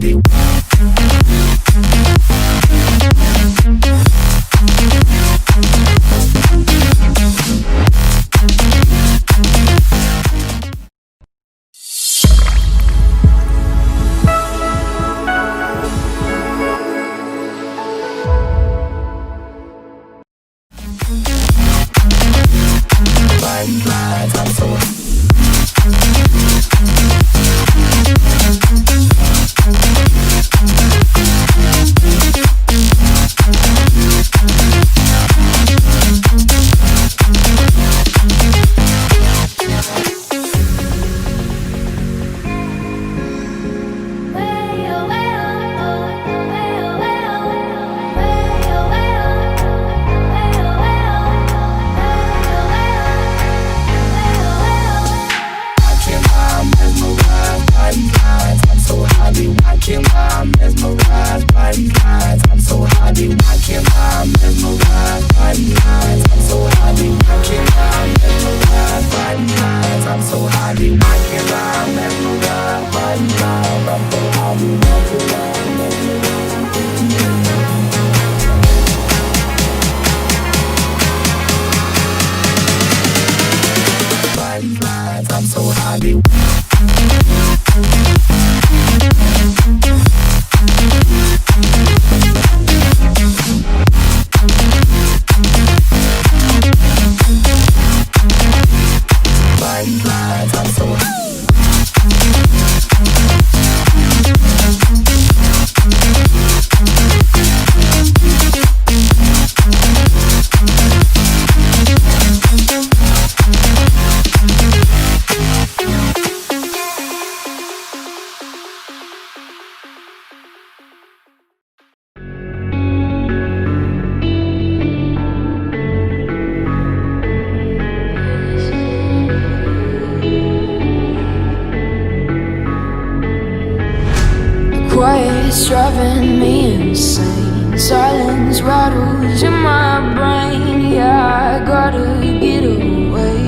happy. I'm so happy. Quiet's driving me insane. Silence rattles in my brain. Yeah, I gotta get away.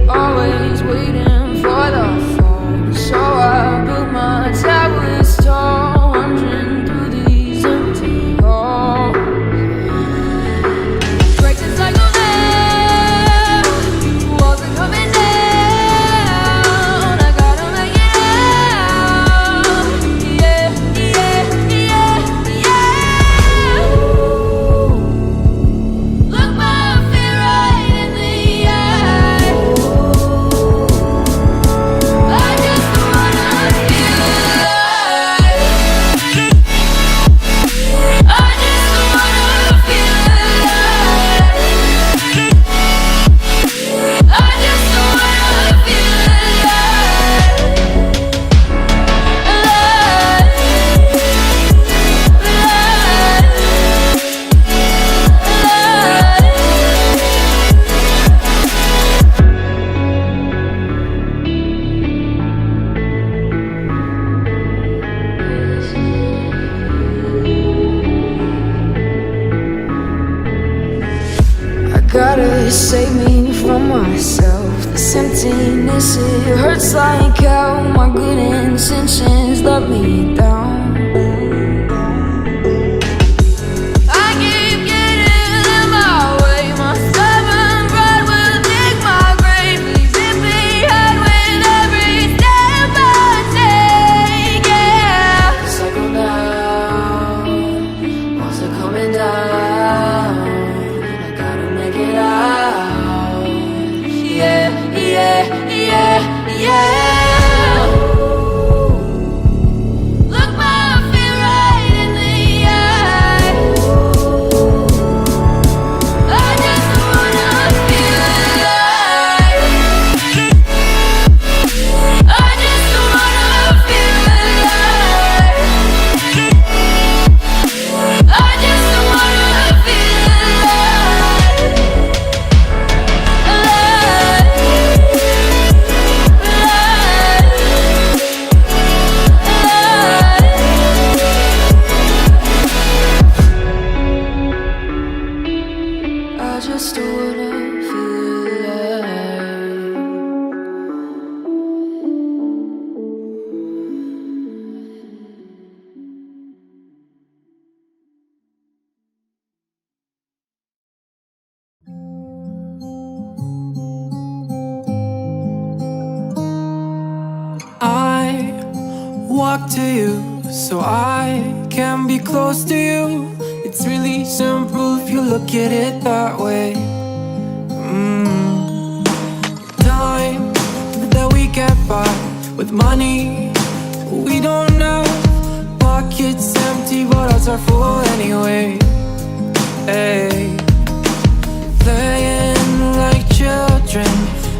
Always waiting for the fall, so I built my towers tall, wandering through these empty halls. Break the cycle now, walls are coming down. Gotta save me from myself. This emptiness, it hurts like hell. My good intentions let me down. I keep getting in my way. My stubborn pride will dig my grave. Please hit me hard with every step I take. Yeah, cycle down, walls are coming down. Yeah. talk to you so I can be close to you. It's really simple if you look at it that way. Time that we get by with money we don't know. Pockets empty but hearts are full anyway. Hey. Playing like children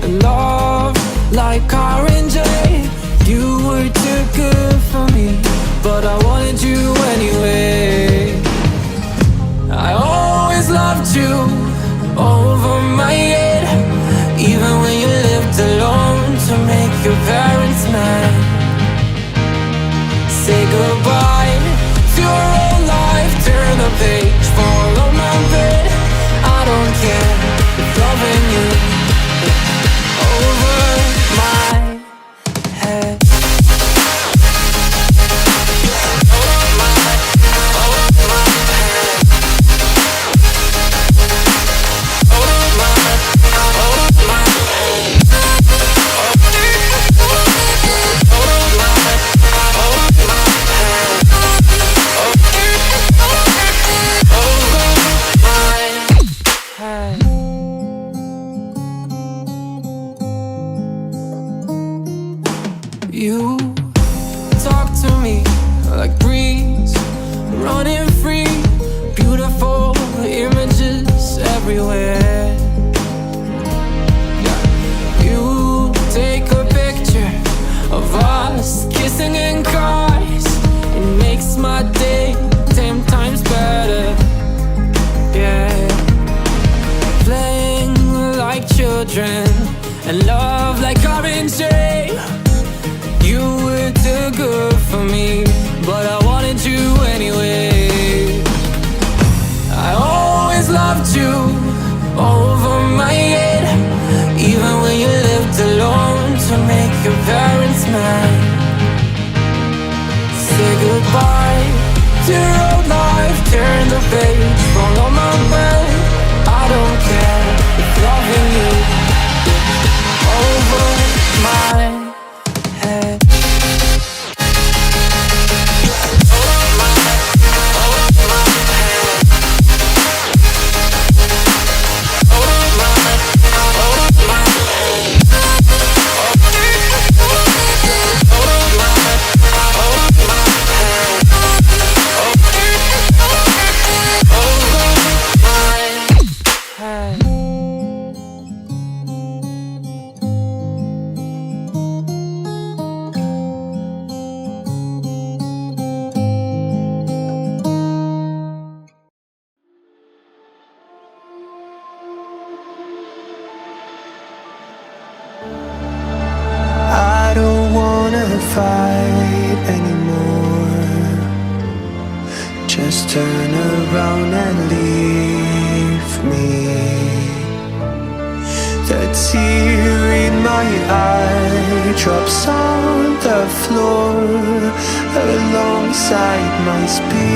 and love like R&J. You were too good for me, but I wanted you anyway. I always loved you over my head, even when you lived alone to make your parents mad. Say goodbye to your old life, turn the page, follow my bed. I don't care if loving you over my head. You talk to me like breeze, running free, beautiful images everywhere. Yeah. You take a picture of us kissing in cars, it makes my day 10 times better. Yeah. Playing like children and love like R&J. You were too good for me, but I wanted you anyway. I always loved you over my head, even when you lived alone to make your parents mad. Say goodbye to your old life, turn the page, follow my bed. I don't care if loving you over my head. I don't wanna fight anymore. Just turn around and leave me. The tear in my eye drops on the floor alongside my speech.